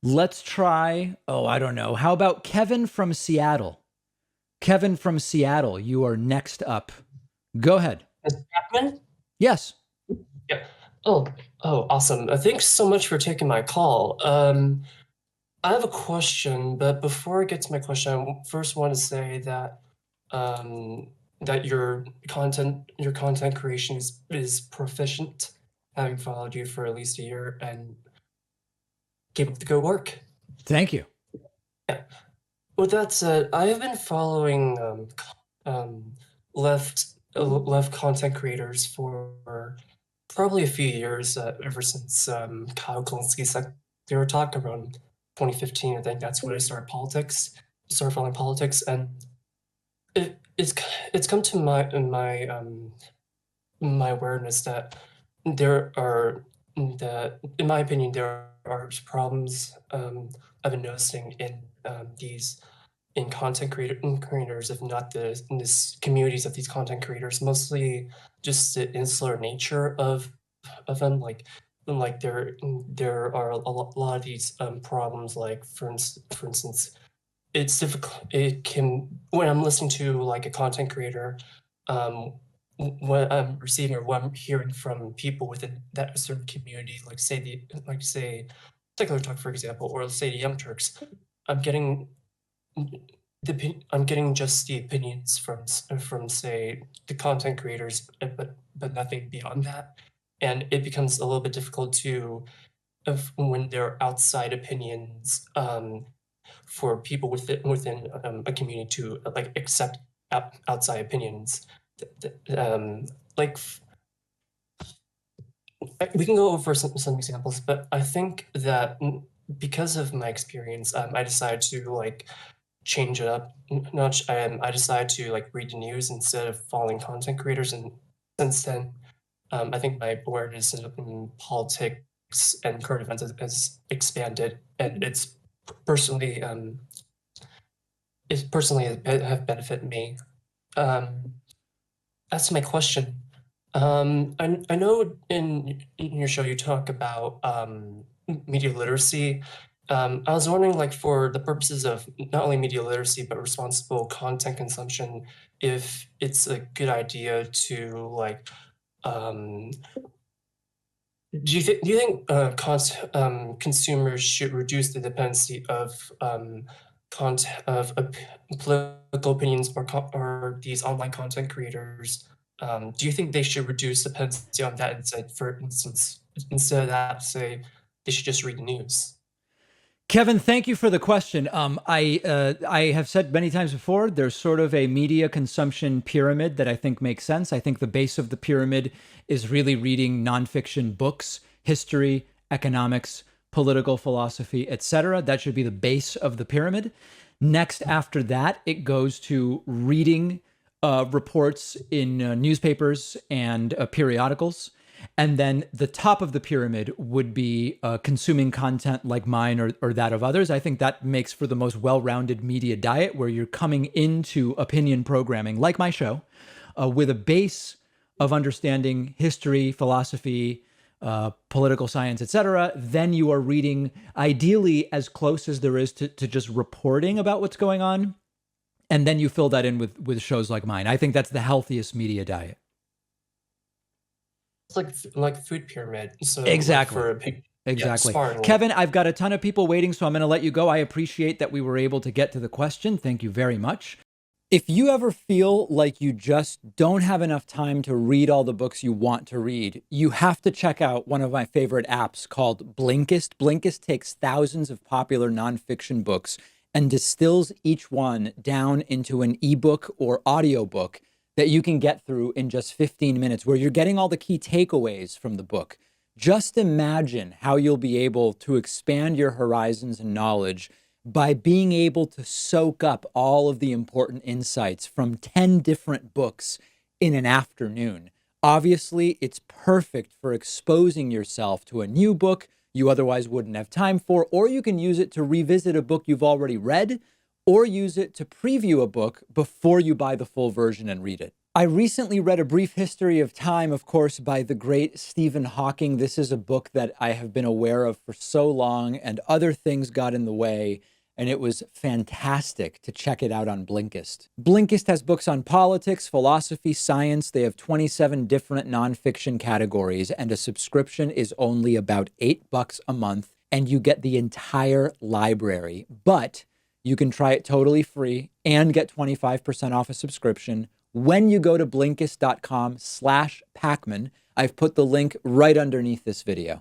Let's try, oh, I don't know. How about Kevin from Seattle? Kevin from Seattle, you are next up. Go ahead. Mr. Chapman? Yes. Yeah. Oh, awesome. Thanks so much for taking my call. I have a question, but before I get to my question, first want to say that um, that your content creation is proficient, having followed you for at least a year, and keep up the good work. Thank you. Yeah. With that said, I have been following left content creators for probably a few years, ever since Kyle Kalinske said they were talking around 2015. I think that's when I started following politics, and it's come to my awareness that there are that, in my opinion, there are problems I've been noticing these in creators, if not in this communities of these content creators, mostly just the insular nature of them. Like there are lot of these problems. Like for instance, it's difficult. It can when I'm listening to like a content creator, um, what I'm receiving or what I'm hearing from people within that certain community, like say Secular Talk, for example, or let's say the Young Turks, I'm getting I'm getting just the opinions from say the content creators, but nothing beyond that, and it becomes a little bit difficult to of when there are outside opinions for people within a community to like accept outside opinions. Like we can go over some examples, but I think that because of my experience, I decided to like change it up notch. I decided to like read the news instead of following content creators, and since then, I think my awareness in politics and current events has expanded, and personally personally have benefited me. Um, that's my question. I know in your show you talk about media literacy. I was wondering, like, for the purposes of not only media literacy but responsible content consumption, if it's a good idea to like, um, do you think consumers should reduce the dependency of content of political opinions or these online content creators? Do you think they should reduce dependency on that instead, for instance, instead of that, say they should just read the news? Kevin, thank you for the question. I have said many times before, there's sort of a media consumption pyramid that I think makes sense. I think the base of the pyramid is really reading nonfiction books, history, economics, political philosophy, etc. That should be the base of the pyramid. Next, after that, it goes to reading reports in newspapers and periodicals. And then the top of the pyramid would be consuming content like mine or that of others. I think that makes for the most well rounded media diet where you're coming into opinion programming, like my show, with a base of understanding history, philosophy, political science, etc. Then you are reading, ideally, as close as there is to just reporting about what's going on. And then you fill that in with shows like mine. I think that's the healthiest media diet. It's like food pyramid. So like Exactly. for a big, yeah, Exactly. smart. Kevin, I've got a ton of people waiting, so I'm going to let you go. I appreciate that we were able to get to the question. Thank you very much. If you ever feel like you just don't have enough time to read all the books you want to read, you have to check out one of my favorite apps called Blinkist. Blinkist takes thousands of popular nonfiction books and distills each one down into an ebook or audiobook that you can get through in just 15 minutes, where you're getting all the key takeaways from the book. Just imagine how you'll be able to expand your horizons and knowledge by being able to soak up all of the important insights from 10 different books in an afternoon. Obviously, it's perfect for exposing yourself to a new book you otherwise wouldn't have time for, or you can use it to revisit a book you've already read, or use it to preview a book before you buy the full version and read it. I recently read A Brief History of Time, of course, by the great Stephen Hawking. This is a book that I have been aware of for so long, and other things got in the way, and it was fantastic to check it out on Blinkist. Blinkist has books on politics, philosophy, science. They have 27 different nonfiction categories, and a subscription is only about $8 a month, and you get the entire library. But you can try it totally free and get 25% off a subscription when you go to Blinkist.com/Pacman. I've put the link right underneath this video.